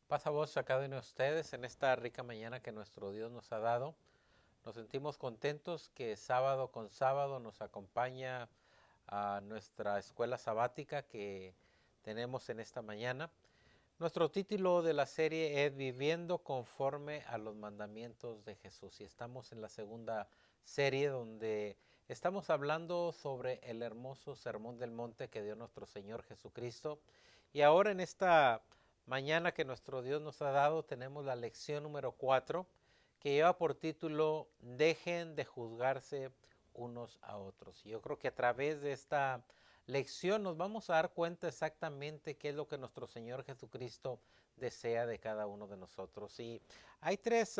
Paz a vos a cada uno de ustedes en esta rica mañana que nuestro Dios nos ha dado. Nos sentimos contentos que sábado con sábado nos acompaña a nuestra escuela sabática que tenemos en esta mañana. Nuestro título de la serie es Viviendo conforme a los mandamientos de Jesús y estamos en la segunda serie donde estamos hablando sobre el hermoso sermón del monte que dio nuestro Señor Jesucristo. Y ahora en esta mañana que nuestro Dios nos ha dado tenemos la lección número 4 que lleva por título Dejen de juzgarse unos a otros. Y yo creo que a través de esta lección nos vamos a dar cuenta exactamente qué es lo que nuestro Señor Jesucristo desea de cada uno de nosotros. Y hay tres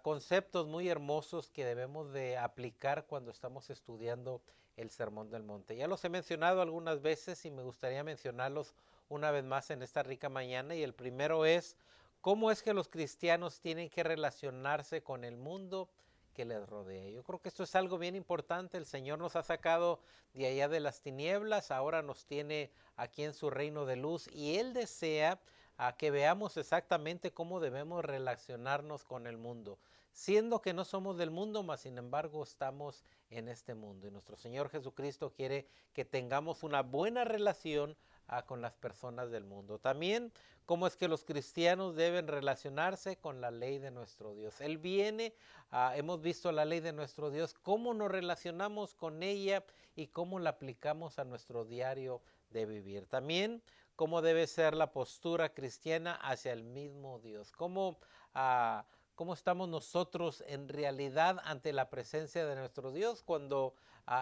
conceptos muy hermosos que debemos de aplicar cuando estamos estudiando el Sermón del Monte. Ya los he mencionado algunas veces y me gustaría mencionarlos una vez más en esta rica mañana. Y el primero es cómo es que los cristianos tienen que relacionarse con el mundo que les rodea. Yo creo que esto es algo bien importante. El Señor nos ha sacado de allá de las tinieblas, ahora nos tiene aquí en su reino de luz y Él desea que veamos exactamente cómo debemos relacionarnos con el mundo, siendo que no somos del mundo, mas sin embargo estamos en este mundo. Y nuestro Señor Jesucristo quiere que tengamos una buena relación con las personas del mundo. También cómo es que los cristianos deben relacionarse con la ley de nuestro Dios. Él viene, hemos visto la ley de nuestro Dios, cómo nos relacionamos con ella y cómo la aplicamos a nuestro diario de vivir. También cómo debe ser la postura cristiana hacia el mismo Dios. Cómo estamos nosotros en realidad ante la presencia de nuestro Dios cuando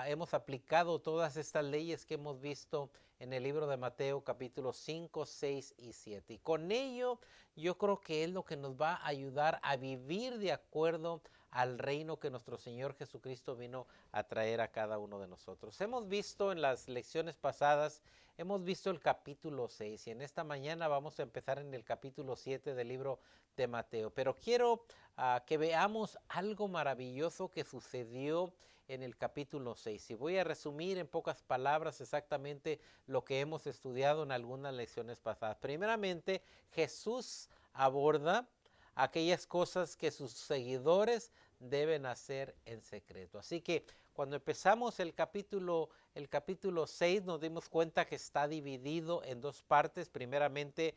hemos aplicado todas estas leyes que hemos visto en el libro de Mateo capítulos 5, 6 y 7. Y con ello yo creo que es lo que nos va a ayudar a vivir de acuerdo al reino que nuestro Señor Jesucristo vino a traer a cada uno de nosotros. Hemos visto en las lecciones pasadas, hemos visto el capítulo 6 y en esta mañana vamos a empezar en el capítulo 7 del libro de Mateo. Pero quiero que veamos algo maravilloso que sucedió en el capítulo 6. Y voy a resumir en pocas palabras exactamente lo que hemos estudiado en algunas lecciones pasadas. Primeramente, Jesús aborda aquellas cosas que sus seguidores deben hacer en secreto. Así que cuando empezamos el capítulo 6 nos dimos cuenta que está dividido en dos partes. Primeramente,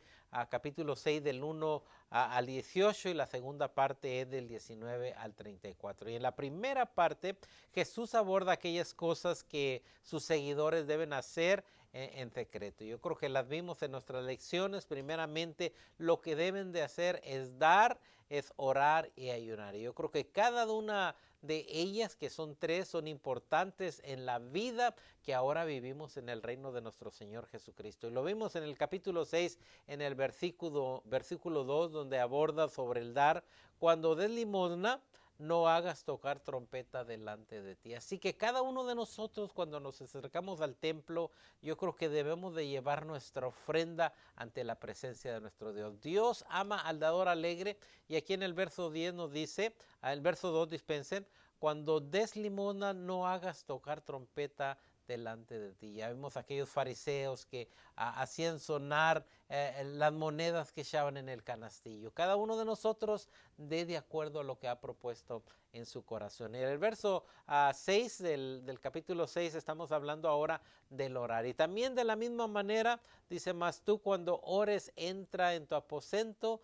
capítulo 6 del 1 al 18 y la segunda parte es del 19 al 34. Y en la primera parte Jesús aborda aquellas cosas que sus seguidores deben hacer en secreto. Yo creo que las vimos en nuestras lecciones. Primeramente, lo que deben de hacer es dar, es orar y ayunar. Y yo creo que cada una de ellas, que son tres, son importantes en la vida que ahora vivimos en el reino de nuestro Señor Jesucristo. Y lo vimos en el capítulo 6, en el versículo 2, donde aborda sobre el dar. Cuando des limosna, no hagas tocar trompeta delante de ti. Así que cada uno de nosotros cuando nos acercamos al templo, yo creo que debemos de llevar nuestra ofrenda ante la presencia de nuestro Dios. Dios ama al dador alegre y aquí en el verso 10 nos dice, el verso 2 dispensen, cuando des limosna no hagas tocar trompeta delante de ti. Ya vimos aquellos fariseos que hacían sonar las monedas que echaban en el canastillo. Cada uno de nosotros dé de acuerdo a lo que ha propuesto en su corazón. En el verso 6 del capítulo 6 estamos hablando ahora del orar. Y también de la misma manera dice, mas tú cuando ores entra en tu aposento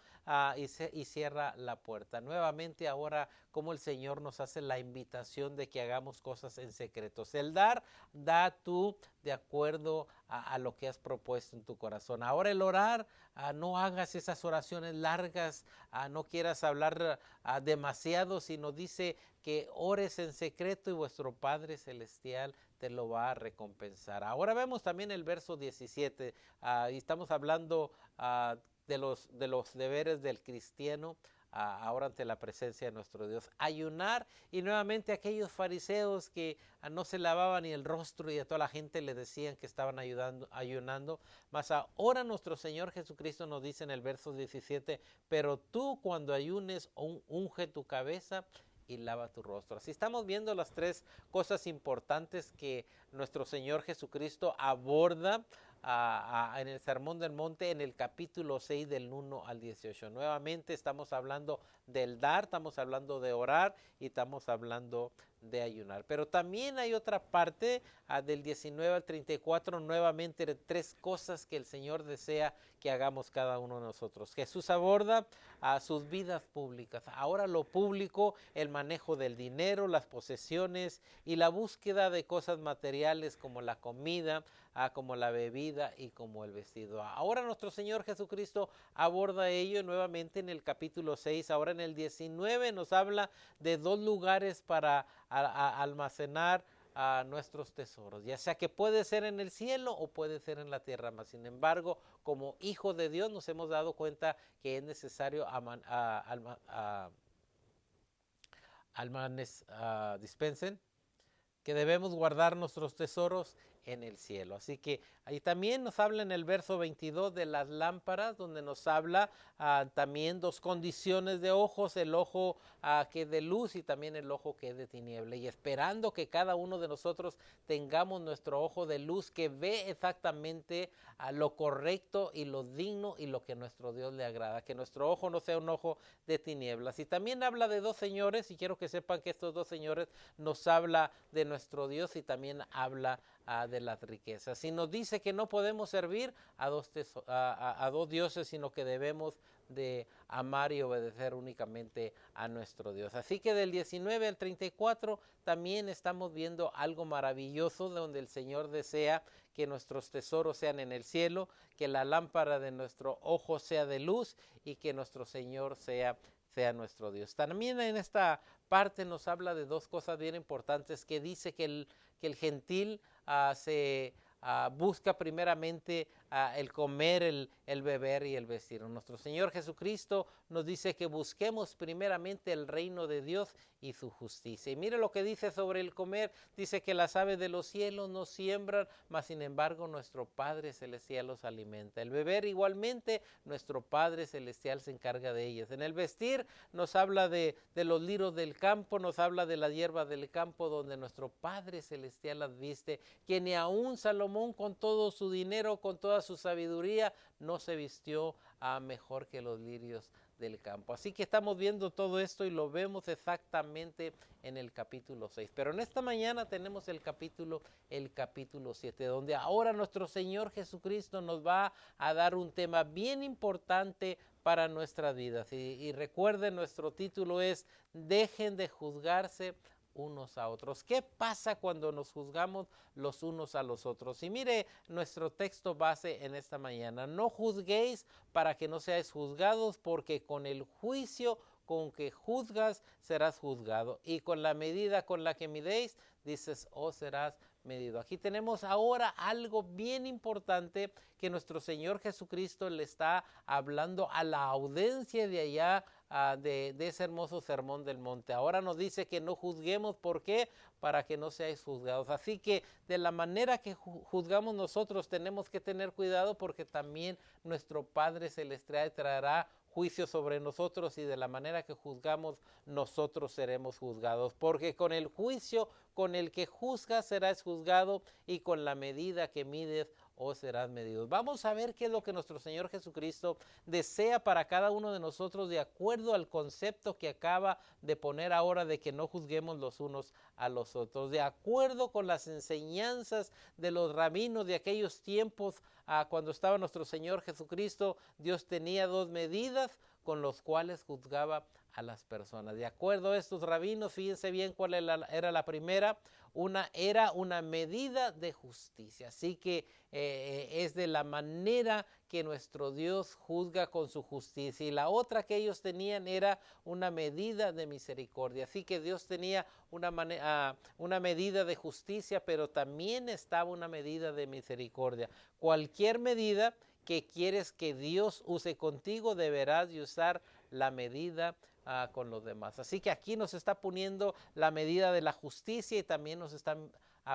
y cierra la puerta. Nuevamente ahora como el Señor nos hace la invitación de que hagamos cosas en secretos. El dar, da tú de acuerdo a lo que has propuesto en tu corazón. Ahora el orar, no hagas esas oraciones largas, no quieras hablar demasiado, sino dice que ores en secreto y vuestro Padre Celestial te lo va a recompensar. Ahora vemos también el verso 17 y estamos hablando de los deberes del cristiano ahora ante la presencia de nuestro Dios. Ayunar y nuevamente aquellos fariseos que no se lavaban ni el rostro y a toda la gente le decían que estaban ayunando. Mas ahora nuestro Señor Jesucristo nos dice en el verso 17, pero tú cuando ayunes unge tu cabeza y lava tu rostro. Así estamos viendo las tres cosas importantes que nuestro Señor Jesucristo aborda en el Sermón del Monte en el capítulo 6 del 1 al 18. Nuevamente estamos hablando del dar, estamos hablando de orar y estamos hablando de ayunar. Pero también hay otra parte del 19 al 34, nuevamente de tres cosas que el Señor desea que hagamos cada uno de nosotros. Jesús aborda a sus vidas públicas. Ahora lo público, el manejo del dinero, las posesiones y la búsqueda de cosas materiales como la comida, como la bebida y como el vestido. Ahora nuestro Señor Jesucristo aborda ello nuevamente en el capítulo 6. Ahora en el 19 nos habla de dos lugares para almacenar nuestros tesoros, ya sea que puede ser en el cielo o puede ser en la tierra. Mas sin embargo, como hijos de Dios nos hemos dado cuenta que es necesario dispensen, que debemos guardar nuestros tesoros en el cielo. Así que ahí también nos habla en el verso 22 de las lámparas, donde nos habla también dos condiciones de ojos, el ojo que es de luz y también el ojo que es de tiniebla. Y esperando que cada uno de nosotros tengamos nuestro ojo de luz que ve exactamente lo correcto y lo digno y lo que a nuestro Dios le agrada. Que nuestro ojo no sea un ojo de tinieblas. Y también habla de dos señores, y quiero que sepan que estos dos señores nos habla de nuestro Dios y también habla de las riquezas. Y nos dice que no podemos servir a dos dioses, sino que debemos de amar y obedecer únicamente a nuestro Dios. Así que del 19 al 34 también estamos viendo algo maravilloso, donde el Señor desea que nuestros tesoros sean en el cielo, que la lámpara de nuestro ojo sea de luz y que nuestro Señor sea nuestro Dios. También en esta parte nos habla de dos cosas bien importantes, que dice que el gentil se busca primeramente el comer, el beber y el vestir. Nuestro Señor Jesucristo nos dice que busquemos primeramente el reino de Dios y su justicia. Y mire lo que dice sobre el comer. Dice que las aves de los cielos no siembran, mas sin embargo nuestro Padre Celestial los alimenta. El beber igualmente, nuestro Padre Celestial se encarga de ellas. En el vestir nos habla de los lirios del campo, nos habla de la hierba del campo, donde nuestro Padre Celestial las viste, que ni aún Salomón con todo su dinero, con toda su sabiduría, no se vistió mejor que los lirios del campo. Así que estamos viendo todo esto y lo vemos exactamente en el capítulo 6. Pero en esta mañana tenemos el capítulo 7, donde ahora nuestro Señor Jesucristo nos va a dar un tema bien importante para nuestras vidas. Y recuerden, nuestro título es Dejen de juzgarse unos a otros. ¿Qué pasa cuando nos juzgamos los unos a los otros? Y mire nuestro texto base en esta mañana. No juzguéis para que no seáis juzgados, porque con el juicio con que juzgas serás juzgado, y con la medida con la que midéis, dices, serás medido. Aquí tenemos ahora algo bien importante que nuestro Señor Jesucristo le está hablando a la audiencia de allá de ese hermoso sermón del monte. Ahora nos dice que no juzguemos. ¿Por qué? Para que no seáis juzgados. Así que de la manera que juzgamos nosotros tenemos que tener cuidado, porque también nuestro Padre Celestial traerá juicio sobre nosotros, y de la manera que juzgamos nosotros seremos juzgados, porque con el juicio con el que juzgas serás juzgado, y con la medida que mides serás medido. Vamos a ver qué es lo que nuestro Señor Jesucristo desea para cada uno de nosotros, de acuerdo al concepto que acaba de poner ahora de que no juzguemos los unos a los otros, de acuerdo con las enseñanzas de los rabinos de aquellos tiempos. Cuando estaba nuestro Señor Jesucristo, Dios tenía dos medidas con los cuales juzgaba a las personas. De acuerdo a estos rabinos, fíjense bien cuál era la primera. Era una medida de justicia. Así que es de la manera que nuestro Dios juzga con su justicia. Y la otra que ellos tenían era una medida de misericordia. Así que Dios tenía una medida de justicia, pero también estaba una medida de misericordia. Cualquier medida que quieres que Dios use contigo, deberás de usar la medida con los demás. Así que aquí nos está poniendo la medida de la justicia, y también nos están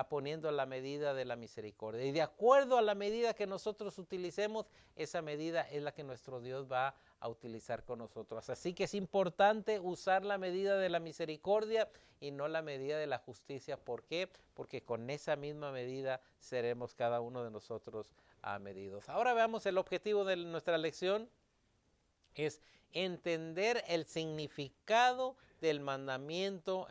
poniendo la medida de la misericordia. Y de acuerdo a la medida que nosotros utilicemos, esa medida es la que nuestro Dios va a utilizar con nosotros. Así que es importante usar la medida de la misericordia y no la medida de la justicia. ¿Por qué? Porque con esa misma medida seremos cada uno de nosotros medidos. Ahora veamos el objetivo de nuestra lección. Es entender el significado del mandamiento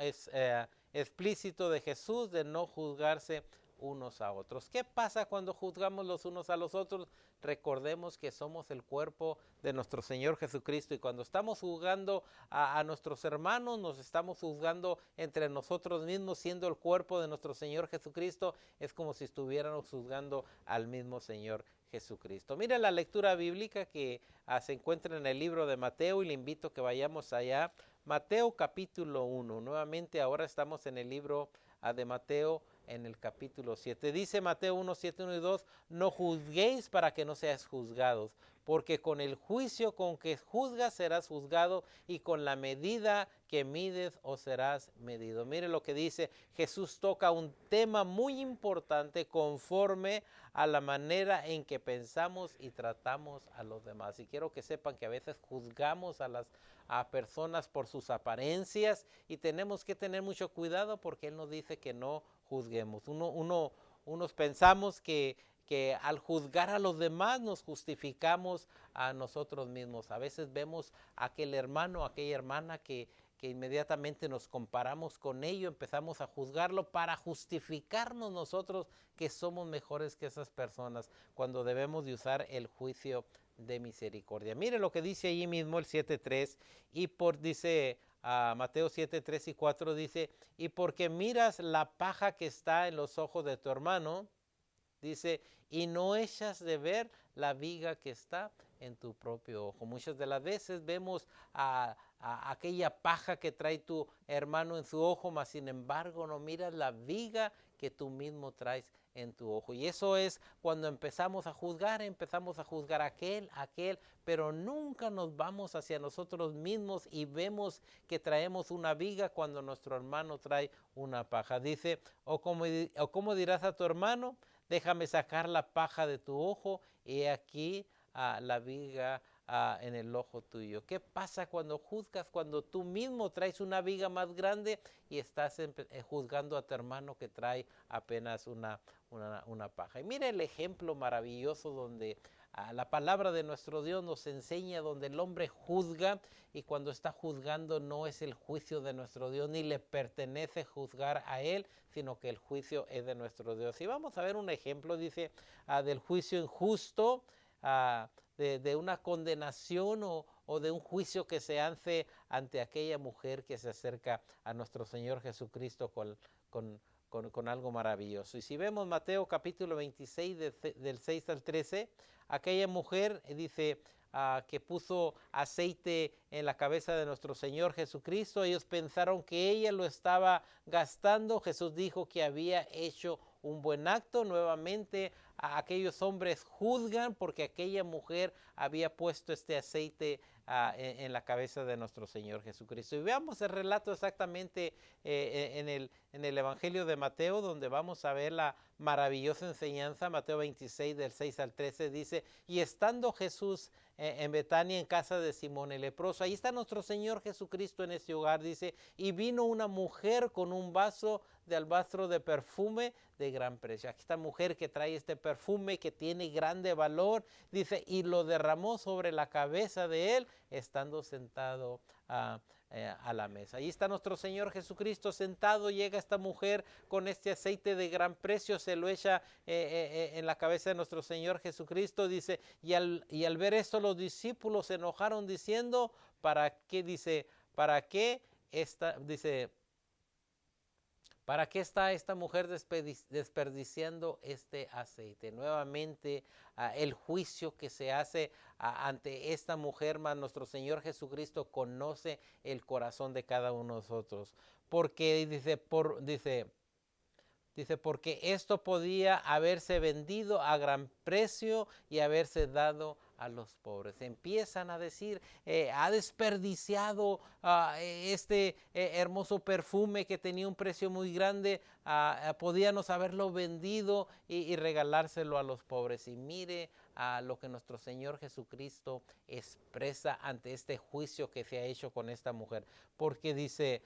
explícito de Jesús de no juzgarse unos a otros. ¿Qué pasa cuando juzgamos los unos a los otros? Recordemos que somos el cuerpo de nuestro Señor Jesucristo, y cuando estamos juzgando a nuestros hermanos, nos estamos juzgando entre nosotros mismos, siendo el cuerpo de nuestro Señor Jesucristo. Es como si estuviéramos juzgando al mismo Señor Jesucristo. Mira la lectura bíblica que se encuentra en el libro de Mateo, y le invito a que vayamos allá. Mateo capítulo 1. Nuevamente ahora estamos en el libro de Mateo, en el capítulo 7. Dice Mateo 1, 7, 1 y 2, no juzguéis para que no seáis juzgados, porque con el juicio con que juzgas serás juzgado, y con la medida que mides os serás medido. Mire lo que dice. Jesús toca un tema muy importante conforme a la manera en que pensamos y tratamos a los demás. Y quiero que sepan que a veces juzgamos a personas por sus apariencias, y tenemos que tener mucho cuidado porque Él nos dice que no juzguemos. Unos pensamos que al juzgar a los demás nos justificamos a nosotros mismos. A veces vemos a aquel hermano, a aquella hermana que inmediatamente nos comparamos con ello, empezamos a juzgarlo para justificarnos nosotros que somos mejores que esas personas, cuando debemos de usar el juicio de misericordia. Mire lo que dice allí mismo el 7.3, dice Mateo 7.3 y 4, dice, y porque miras la paja que está en los ojos de tu hermano, dice, y no echas de ver la viga que está en tu propio ojo. Muchas de las veces vemos a aquella paja que trae tu hermano en su ojo, mas sin embargo no miras la viga que tú mismo traes en tu ojo. Y eso es cuando empezamos a juzgar a aquel, pero nunca nos vamos hacia nosotros mismos y vemos que traemos una viga cuando nuestro hermano trae una paja. Dice, o como dirás a tu hermano, déjame sacar la paja de tu ojo, y aquí la viga en el ojo tuyo. ¿Qué pasa cuando juzgas? Cuando tú mismo traes una viga más grande y estás juzgando a tu hermano que trae apenas una paja. Y mire el ejemplo maravilloso donde la palabra de nuestro Dios nos enseña, donde el hombre juzga, y cuando está juzgando no es el juicio de nuestro Dios, ni le pertenece juzgar a él, sino que el juicio es de nuestro Dios. Y vamos a ver un ejemplo, dice, del juicio injusto, de una condenación o de un juicio que se hace ante aquella mujer que se acerca a nuestro Señor Jesucristo con algo maravilloso. Y si vemos Mateo capítulo 26 del 6 al 13, aquella mujer dice que puso aceite en la cabeza de nuestro Señor Jesucristo. Ellos pensaron que ella lo estaba gastando. Jesús dijo que había hecho un buen acto. Nuevamente aquellos hombres juzgan porque aquella mujer había puesto este aceite en la cabeza de nuestro Señor Jesucristo. Y veamos el relato exactamente en el Evangelio de Mateo, donde vamos a ver la maravillosa enseñanza. Mateo 26 del 6 al 13 dice, y estando Jesús en Betania, en casa de Simón el leproso, ahí está nuestro Señor Jesucristo en ese hogar, dice, y vino una mujer con un vaso de alabastro de perfume de gran precio. Aquí esta mujer que trae este perfume que tiene grande valor, dice, y lo derramó sobre la cabeza de él, estando sentado a la mesa. Ahí está nuestro Señor Jesucristo sentado. Llega esta mujer con este aceite de gran precio, se lo echa en la cabeza de nuestro Señor Jesucristo, dice, y al ver esto los discípulos se enojaron diciendo, ¿para qué? Dice, ¿para qué ¿para qué está esta mujer desperdiciando este aceite? Nuevamente el juicio que se hace ante esta mujer, más nuestro Señor Jesucristo conoce el corazón de cada uno de nosotros. Porque dice, porque esto podía haberse vendido a gran precio y haberse dado a los pobres. Empiezan a decir, ha desperdiciado este hermoso perfume que tenía un precio muy grande, podíamos haberlo vendido y regalárselo a los pobres. Y mire lo que nuestro Señor Jesucristo expresa ante este juicio que se ha hecho con esta mujer. Porque dice,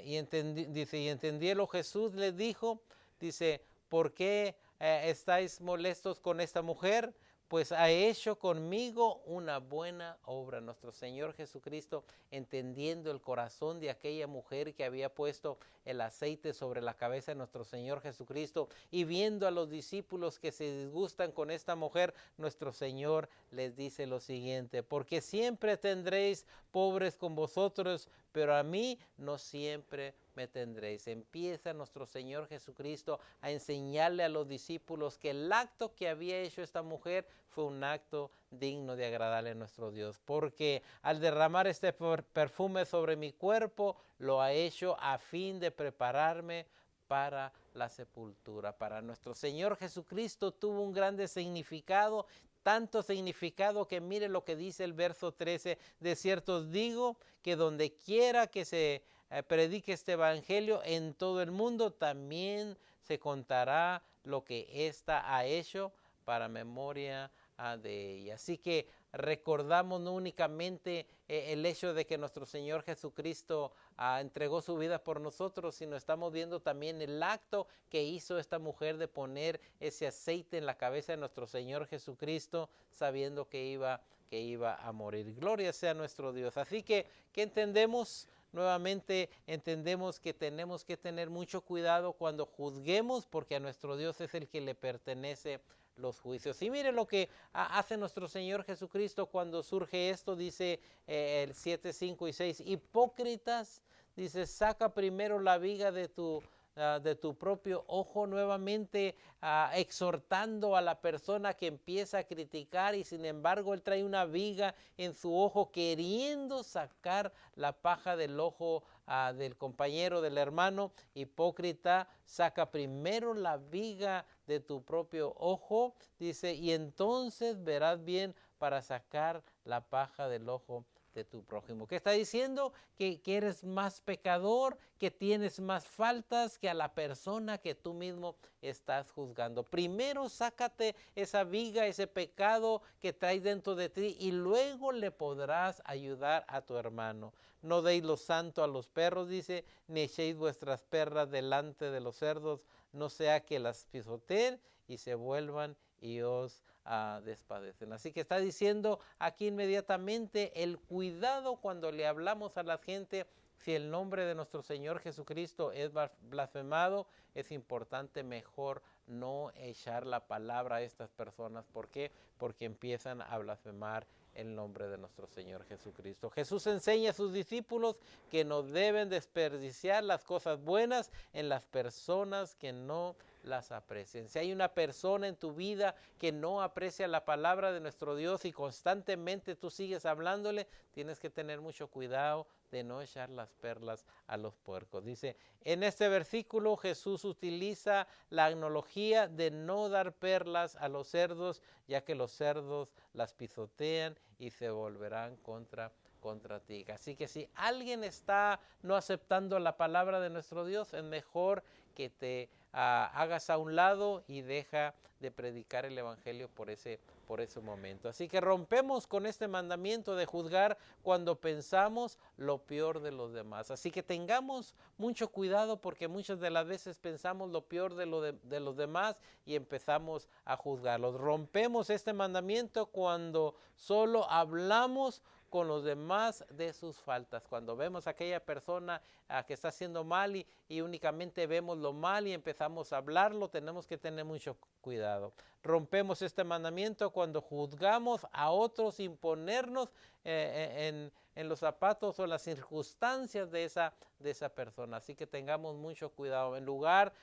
y entendiélo Jesús le dijo, dice, ¿por qué estáis molestos con esta mujer, pues ha hecho conmigo una buena obra. Nuestro Señor Jesucristo, entendiendo el corazón de aquella mujer que había puesto el aceite sobre la cabeza de nuestro Señor Jesucristo, y viendo a los discípulos que se disgustan con esta mujer, nuestro Señor les dice lo siguiente: porque siempre tendréis pobres con vosotros, pero a mí no siempre me tendréis. Empieza nuestro Señor Jesucristo a enseñarle a los discípulos que el acto que había hecho esta mujer fue un acto digno de agradarle a nuestro Dios, porque al derramar este perfume sobre mi cuerpo, lo ha hecho a fin de prepararme para la sepultura. Para nuestro Señor Jesucristo tuvo un grande significado, tanto significado que mire lo que dice el verso 13: de cierto os digo que donde quiera que se predique este evangelio en todo el mundo, también se contará lo que ésta ha hecho para memoria de ella. Así que recordamos no únicamente el hecho de que nuestro Señor Jesucristo entregó su vida por nosotros, sino estamos viendo también el acto que hizo esta mujer de poner ese aceite en la cabeza de nuestro Señor Jesucristo, sabiendo que iba a morir. Gloria sea nuestro Dios. Así que, ¿qué entendemos? Nuevamente entendemos que tenemos que tener mucho cuidado cuando juzguemos, porque a nuestro Dios es el que le pertenece los juicios. Y mire lo que hace nuestro Señor Jesucristo cuando surge esto. Dice el 7, 5 y 6: hipócritas, dice, saca primero la viga de tu propio ojo, nuevamente exhortando a la persona que empieza a criticar, y sin embargo él trae una viga en su ojo, queriendo sacar la paja del ojo del compañero, del hermano. Hipócrita, saca primero la viga de tu propio ojo, dice, y entonces verás bien para sacar la paja del ojo de tu prójimo. ¿Qué está diciendo? Que eres más pecador, que tienes más faltas que a la persona que tú mismo estás juzgando. Primero sácate esa viga, ese pecado que traes dentro de ti, y luego le podrás ayudar a tu hermano. No deis lo santo a los perros, dice, ni echéis vuestras perlas delante de los cerdos, no sea que las pisoteen y se vuelvan y os despadecen. Así que está diciendo aquí inmediatamente el cuidado cuando le hablamos a la gente. Si el nombre de nuestro Señor Jesucristo es blasfemado, es importante mejor no echar la palabra a estas personas. ¿Por qué? Porque empiezan a blasfemar el nombre de nuestro Señor Jesucristo. Jesús enseña a sus discípulos que no deben desperdiciar las cosas buenas en las personas que no las aprecian. Si hay una persona en tu vida que no aprecia la palabra de nuestro Dios y constantemente tú sigues hablándole, tienes que tener mucho cuidado de no echar las perlas a los puercos. Dice, en este versículo Jesús utiliza la analogía de no dar perlas a los cerdos, ya que los cerdos las pisotean y se volverán contra ti. Así que si alguien está no aceptando la palabra de nuestro Dios, es mejor que te hagas a un lado y deja de predicar el evangelio por ese momento. Así que rompemos con este mandamiento de juzgar cuando pensamos lo peor de los demás. Así que tengamos mucho cuidado, porque muchas de las veces pensamos lo peor de los demás y empezamos a juzgarlos. Rompemos este mandamiento cuando solo hablamos con los demás de sus faltas. Cuando vemos a aquella persona que está haciendo mal y únicamente vemos lo mal y empezamos a hablarlo, tenemos que tener mucho cuidado. Rompemos este mandamiento cuando juzgamos a otros sin ponernos en los zapatos o las circunstancias de esa persona. Así que tengamos mucho cuidado. En lugar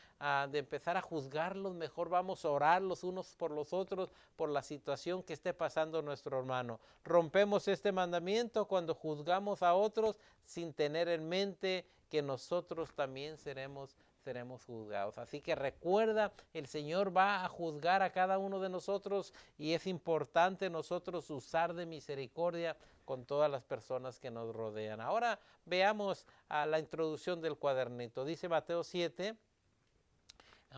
de empezar a juzgarlos, mejor vamos a orar los unos por los otros por la situación que esté pasando nuestro hermano. Rompemos este mandamiento cuando juzgamos a otros sin tener en mente que nosotros también seremos juzgados. Así que recuerda, el Señor va a juzgar a cada uno de nosotros, y es importante nosotros usar de misericordia con todas las personas que nos rodean. Ahora veamos la introducción del cuadernito. Dice Mateo 7.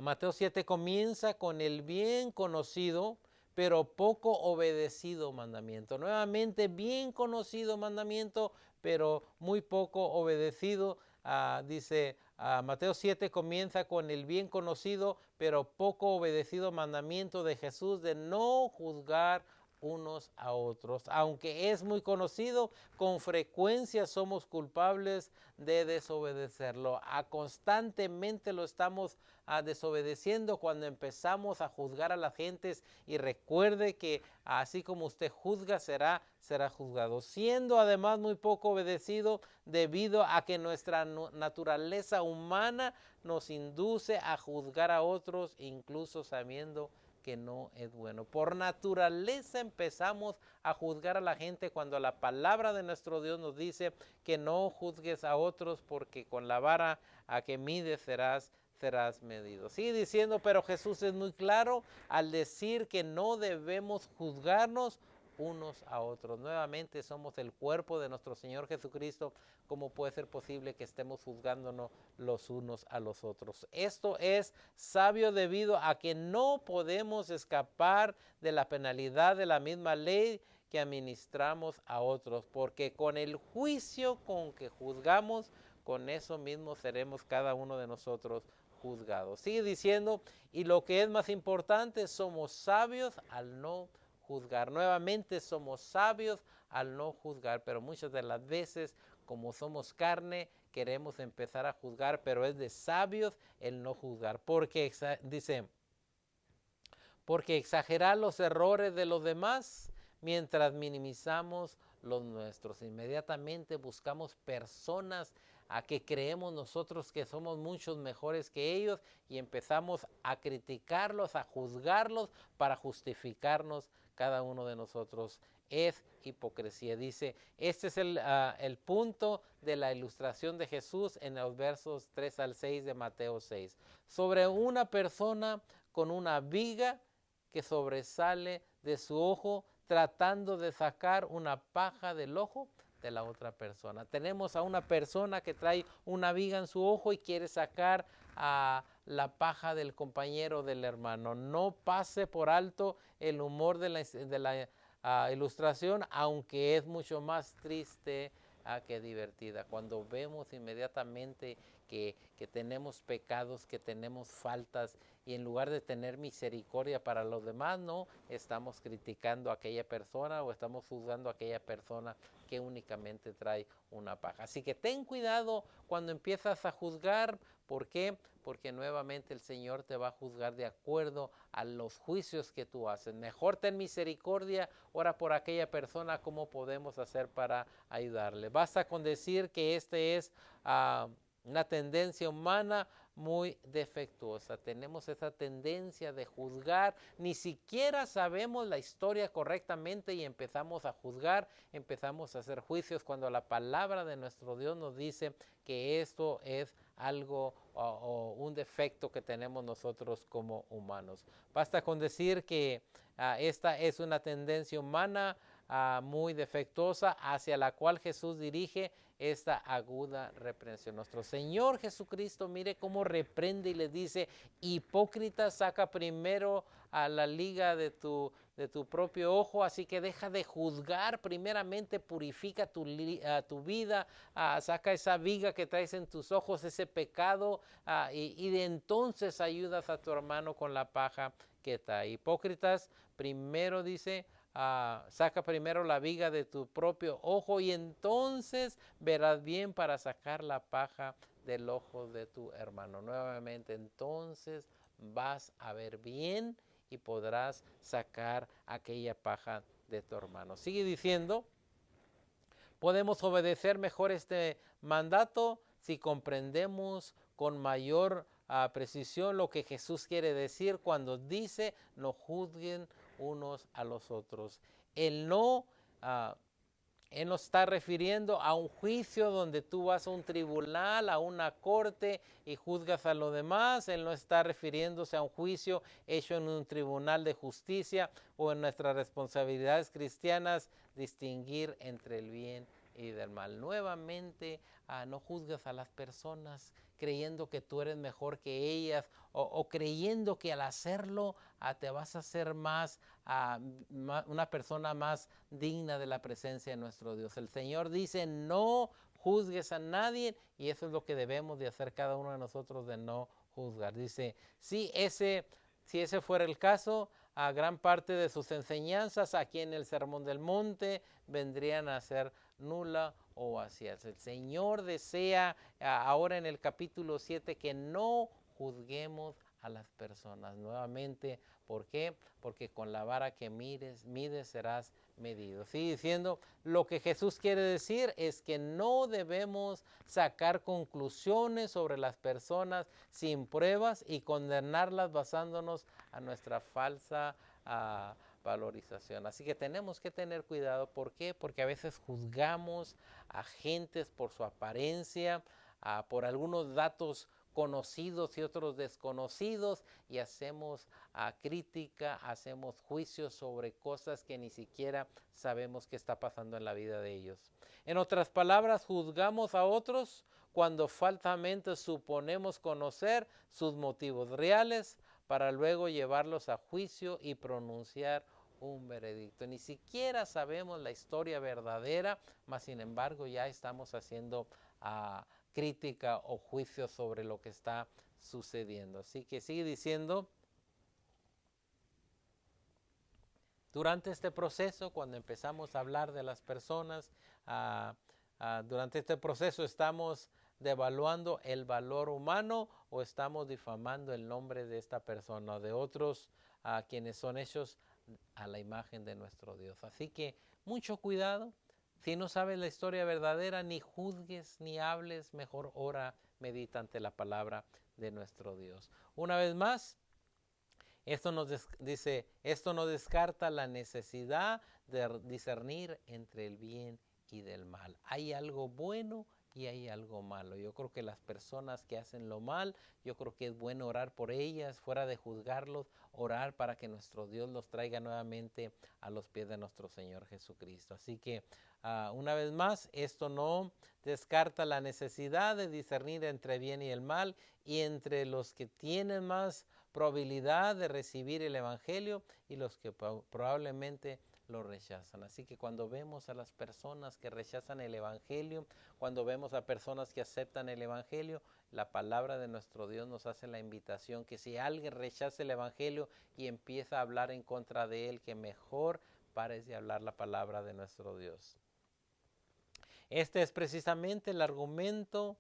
Mateo 7 comienza con el bien conocido pero poco obedecido mandamiento. Nuevamente, bien conocido mandamiento, pero muy poco obedecido. Dice Mateo 7 comienza con el bien conocido, pero poco obedecido mandamiento de Jesús de no juzgar unos a otros. Aunque es muy conocido, con frecuencia somos culpables de desobedecerlo. Constantemente lo estamos desobedeciendo cuando empezamos a juzgar a las gentes, y recuerde que así como usted juzga será juzgado, siendo además muy poco obedecido debido a que nuestra naturaleza humana nos induce a juzgar a otros, incluso sabiendo que no es bueno. Por naturaleza empezamos a juzgar a la gente cuando la palabra de nuestro Dios nos dice que no juzgues a otros, porque con la vara a que mides serás medido. Sigue diciendo, pero Jesús es muy claro al decir que no debemos juzgarnos unos a otros. Nuevamente somos el cuerpo de nuestro Señor Jesucristo. ¿Cómo puede ser posible que estemos juzgándonos los unos a los otros? Esto es sabio debido a que no podemos escapar de la penalidad de la misma ley que administramos a otros, porque con el juicio con que juzgamos, con eso mismo seremos cada uno de nosotros juzgados. Sigue diciendo, y lo que es más importante, somos sabios al no juzgar. Nuevamente somos sabios al no juzgar, pero muchas de las veces, como somos carne, queremos empezar a juzgar, pero es de sabios el no juzgar, porque dice, porque exagerar los errores de los demás mientras minimizamos los nuestros. Inmediatamente buscamos personas a que creemos nosotros que somos muchos mejores que ellos, y empezamos a criticarlos, a juzgarlos para justificarnos cada uno de nosotros. Es hipocresía. Dice, este es el punto de la ilustración de Jesús en los versos 3 al 6 de Mateo 6. Sobre una persona con una viga que sobresale de su ojo, tratando de sacar una paja del ojo de la otra persona. Tenemos a una persona que trae una viga en su ojo y quiere sacar a la paja del compañero, del hermano. No pase por alto el humor de la ilustración, aunque es mucho más triste que divertida. Cuando vemos inmediatamente que tenemos pecados, que tenemos faltas, y en lugar de tener misericordia para los demás, no, estamos criticando a aquella persona o estamos juzgando a aquella persona que únicamente trae una paja. Así que ten cuidado cuando empiezas a juzgar. ¿Por qué? Porque nuevamente el Señor te va a juzgar de acuerdo a los juicios que tú haces. Mejor ten misericordia, ora por aquella persona, ¿cómo podemos hacer para ayudarle? Basta con decir que este es una tendencia humana muy defectuosa. Tenemos esa tendencia de juzgar, ni siquiera sabemos la historia correctamente y empezamos a juzgar, empezamos a hacer juicios cuando la palabra de nuestro Dios nos dice que esto es algo o un defecto que tenemos nosotros como humanos. Basta con decir que esta es una tendencia humana muy defectuosa, hacia la cual Jesús dirige esta aguda reprensión. Nuestro Señor Jesucristo, mire cómo reprende y le dice, hipócrita, saca primero a la liga de tu propio ojo, así que deja de juzgar, primeramente purifica tu vida, saca esa viga que traes en tus ojos, ese pecado, y de entonces ayudas a tu hermano con la paja que está. Hipócritas, primero dice, saca primero la viga de tu propio ojo y entonces verás bien para sacar la paja del ojo de tu hermano. Nuevamente, entonces vas a ver bien y podrás sacar aquella paja de tu hermano. Sigue diciendo, podemos obedecer mejor este mandato si comprendemos con mayor precisión lo que Jesús quiere decir cuando dice no juzguen unos a los otros. Él no Él nos está refiriendo a un juicio donde tú vas a un tribunal, a una corte y juzgas a los demás. Él no está refiriéndose a un juicio hecho en un tribunal de justicia o en nuestras responsabilidades cristianas distinguir entre el bien y del mal. Nuevamente, no juzgas a las personas creyendo que tú eres mejor que ellas o creyendo que al hacerlo te vas a hacer una persona más digna de la presencia de nuestro Dios. El Señor dice, no juzgues a nadie, y eso es lo que debemos de hacer cada uno de nosotros, de no juzgar. Dice, si ese fuera el caso, a gran parte de sus enseñanzas aquí en el Sermón del Monte vendrían a ser nula o vacías. El Señor desea ahora en el capítulo 7 que no juzguemos a las personas. Nuevamente, ¿por qué? Porque con la vara que mides serás medido. Sigue diciendo, lo que Jesús quiere decir es que no debemos sacar conclusiones sobre las personas sin pruebas y condenarlas basándonos a nuestra falsa valorización. Así que tenemos que tener cuidado. ¿Por qué? Porque a veces juzgamos a gentes por su apariencia, por algunos datos conocidos y otros desconocidos, y hacemos crítica, hacemos juicios sobre cosas que ni siquiera sabemos qué está pasando en la vida de ellos. En otras palabras, juzgamos a otros cuando falsamente suponemos conocer sus motivos reales para luego llevarlos a juicio y pronunciar un veredicto. Ni siquiera sabemos la historia verdadera, mas sin embargo ya estamos haciendo crítica o juicio sobre lo que está sucediendo. Así que sigue diciendo, durante este proceso, cuando empezamos a hablar de las personas, durante este proceso estamos devaluando el valor humano o estamos difamando el nombre de esta persona o de otros quienes son hechos a la imagen de nuestro Dios. Así que mucho cuidado. Si no sabes la historia verdadera, ni juzgues ni hables, mejor ora, medita ante la palabra de nuestro Dios. Una vez más, esto nos descarta la necesidad de discernir entre el bien y del mal. Hay algo bueno y hay algo malo. Yo creo que las personas que hacen lo mal, yo creo que es bueno orar por ellas, fuera de juzgarlos, orar para que nuestro Dios los traiga nuevamente a los pies de nuestro Señor Jesucristo. Así que una vez más, esto no descarta la necesidad de discernir entre bien y el mal, y entre los que tienen más probabilidad de recibir el Evangelio y los que probablemente lo rechazan. Así que cuando vemos a las personas que rechazan el Evangelio, cuando vemos a personas que aceptan el Evangelio, la palabra de nuestro Dios nos hace la invitación que si alguien rechaza el Evangelio y empieza a hablar en contra de él, que mejor pares de hablar la palabra de nuestro Dios. Este es precisamente el argumento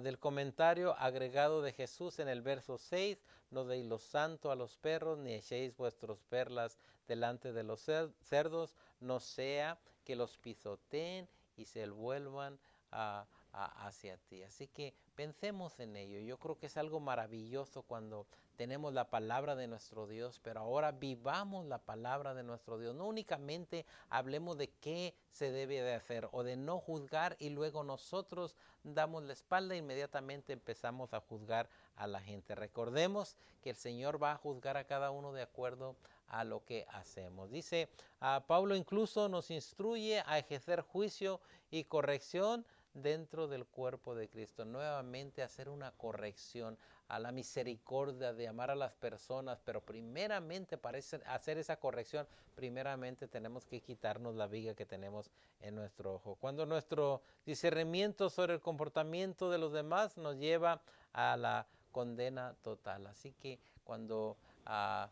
del comentario agregado de Jesús en el verso 6. No deis lo santo a los perros, ni echéis vuestras perlas delante de los cerdos, no sea que los pisoteen y se vuelvan hacia ti. Así que pensemos en ello. Yo creo que es algo maravilloso cuando tenemos la palabra de nuestro Dios, pero ahora vivamos la palabra de nuestro Dios. No únicamente hablemos de qué se debe de hacer o de no juzgar y luego nosotros damos la espalda e inmediatamente empezamos a juzgar a la gente. Recordemos que el Señor va a juzgar a cada uno de acuerdo a lo que hacemos. Dice, Pablo incluso nos instruye a ejercer juicio y corrección dentro del cuerpo de Cristo. Nuevamente hacer una corrección, a la misericordia de amar a las personas, pero primeramente para hacer esa corrección, primeramente tenemos que quitarnos la viga que tenemos en nuestro ojo. Cuando nuestro discernimiento sobre el comportamiento de los demás nos lleva a la condena total. Así que cuando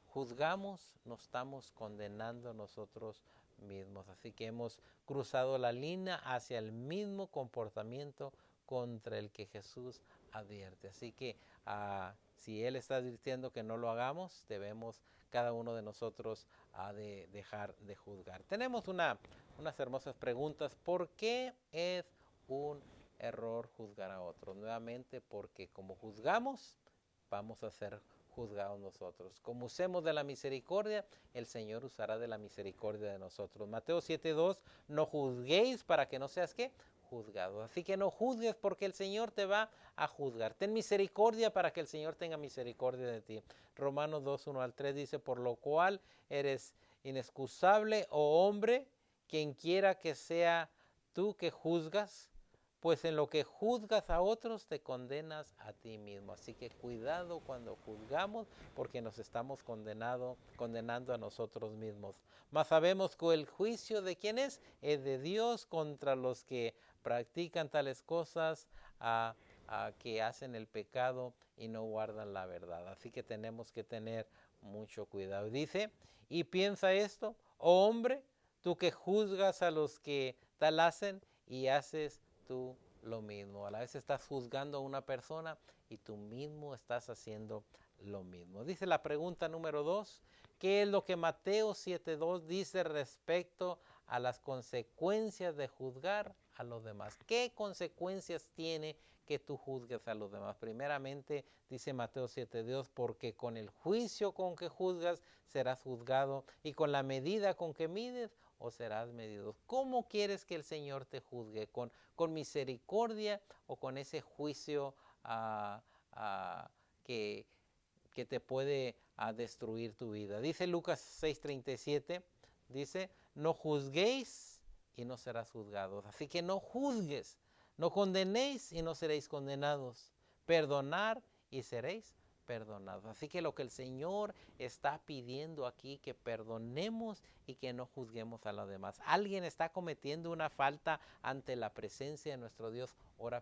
juzgamos, nos estamos condenando nosotros mismos. Así que hemos cruzado la línea hacia el mismo comportamiento contra el que Jesús advierte. Así que si Él está advirtiendo que no lo hagamos, debemos cada uno de nosotros de dejar de juzgar. Tenemos unas hermosas preguntas. ¿Por qué es un error juzgar a otros? Nuevamente, porque como juzgamos, vamos a ser juzgados nosotros. Como usemos de la misericordia, el Señor usará de la misericordia de nosotros. Mateo 7:2, no juzguéis para que no seas ¿qué? Juzgado. Así que no juzgues porque el Señor te va a juzgar. Ten misericordia para que el Señor tenga misericordia de ti. Romanos 2:1-3 dice, por lo cual eres inexcusable, oh hombre, quien quiera que sea tú que juzgas, pues en lo que juzgas a otros te condenas a ti mismo. Así que cuidado cuando juzgamos, porque nos estamos condenando a nosotros mismos. Mas sabemos que el juicio de quién es de Dios contra los que practican tales cosas, que hacen el pecado y no guardan la verdad. Así que tenemos que tener mucho cuidado. Dice, y piensa esto, oh hombre, tú que juzgas a los que tal hacen y haces tú lo mismo. A la vez estás juzgando a una persona y tú mismo estás haciendo lo mismo. Dice la pregunta número 2, ¿qué es lo que Mateo 7:2 dice respecto a las consecuencias de juzgar a los demás? ¿Qué consecuencias tiene que tú juzgues a los demás? Primeramente, dice Mateo 7:2, porque con el juicio con que juzgas serás juzgado y con la medida con que mides o serás medido. ¿Cómo quieres que el Señor te juzgue? ¿Con misericordia o con ese juicio que, que te puede destruir tu vida? Dice Lucas 6:37, dice, no juzguéis y no serás juzgados. Así que no juzgues, no condenéis y no seréis condenados. Perdonar y seréis perdonados. Así que lo que el Señor está pidiendo aquí, que perdonemos y que no juzguemos a los demás. Alguien está cometiendo una falta ante la presencia de nuestro Dios, ora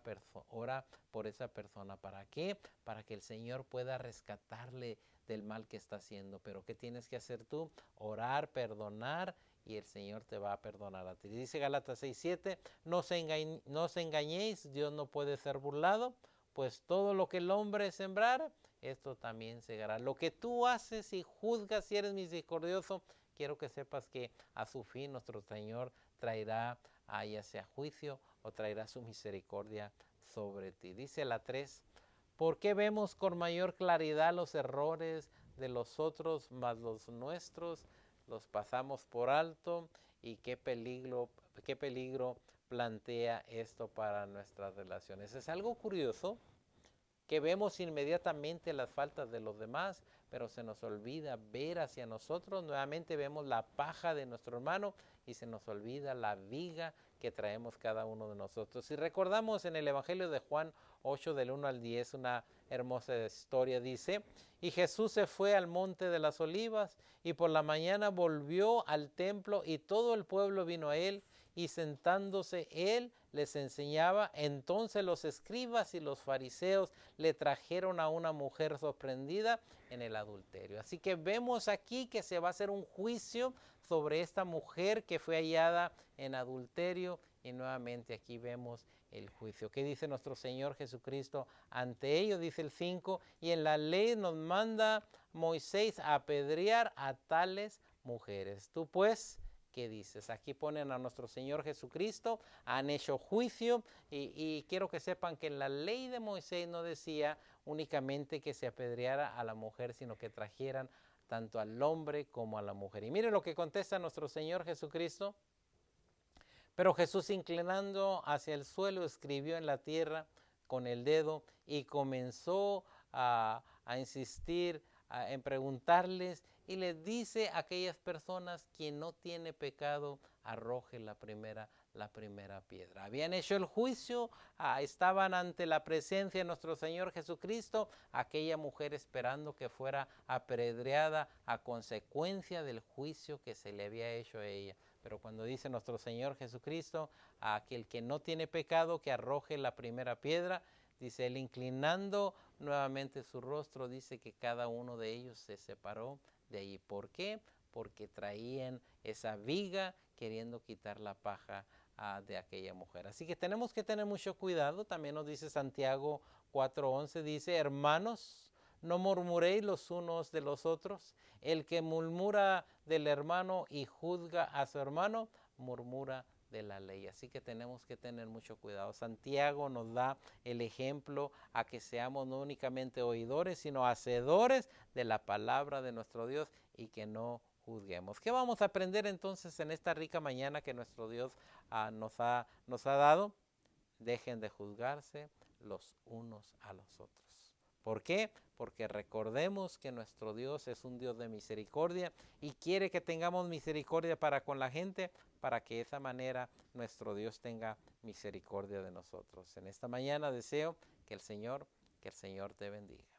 por esa persona. ¿Para qué? Para que el Señor pueda rescatarle del mal que está haciendo. Pero ¿qué tienes que hacer tú? Orar, perdonar, y el Señor te va a perdonar a ti. Dice Gálatas 6:7, no os engañéis, Dios no puede ser burlado, pues todo lo que el hombre sembrara, esto también segará. Lo que tú haces y juzgas, si eres misericordioso, quiero que sepas que a su fin nuestro Señor traerá ya sea juicio o traerá su misericordia sobre ti. Dice la 3, ¿por qué vemos con mayor claridad los errores de los otros, más los nuestros los pasamos por alto? Y qué peligro plantea esto para nuestras relaciones. Es algo curioso que vemos inmediatamente las faltas de los demás, pero se nos olvida ver hacia nosotros. Nuevamente vemos la paja de nuestro hermano y se nos olvida la viga que traemos cada uno de nosotros. Si recordamos en el Evangelio de Juan 8 del 1 al 10, una hermosa historia, dice, y Jesús se fue al monte de las olivas y por la mañana volvió al templo y todo el pueblo vino a él y sentándose él les enseñaba. Entonces los escribas y los fariseos le trajeron a una mujer sorprendida en el adulterio. Así que vemos aquí que se va a hacer un juicio sobre esta mujer que fue hallada en adulterio, y nuevamente aquí vemos el juicio. ¿Qué dice nuestro Señor Jesucristo ante ello? Dice el 5, y en la ley nos manda Moisés a apedrear a tales mujeres. Tú pues, ¿qué dices? Aquí ponen a nuestro Señor Jesucristo, han hecho juicio y quiero que sepan que la ley de Moisés no decía únicamente que se apedreara a la mujer, sino que trajeran tanto al hombre como a la mujer. Y miren lo que contesta nuestro Señor Jesucristo. Pero Jesús, inclinando hacia el suelo, escribió en la tierra con el dedo y comenzó a insistir en preguntarles, y les dice a aquellas personas: quien no tiene pecado, arroje la primera piedra. Habían hecho el juicio, estaban ante la presencia de nuestro Señor Jesucristo, aquella mujer esperando que fuera apedreada a consecuencia del juicio que se le había hecho a ella. Pero cuando dice nuestro Señor Jesucristo, a aquel que no tiene pecado, que arroje la primera piedra, dice él, inclinando nuevamente su rostro, dice que cada uno de ellos se separó de allí. ¿Por qué? Porque traían esa viga queriendo quitar la paja de aquella mujer. Así que tenemos que tener mucho cuidado. También nos dice Santiago 4:11, dice, hermanos, no murmuréis los unos de los otros. El que murmura del hermano y juzga a su hermano, murmura de la ley. Así que tenemos que tener mucho cuidado. Santiago nos da el ejemplo a que seamos no únicamente oidores, sino hacedores de la palabra de nuestro Dios y que no juzguemos. ¿Qué vamos a aprender entonces en esta rica mañana que nuestro Dios nos ha dado? Dejen de juzgarse los unos a los otros. ¿Por qué? Porque recordemos que nuestro Dios es un Dios de misericordia y quiere que tengamos misericordia para con la gente, para que de esa manera nuestro Dios tenga misericordia de nosotros. En esta mañana deseo que el Señor te bendiga.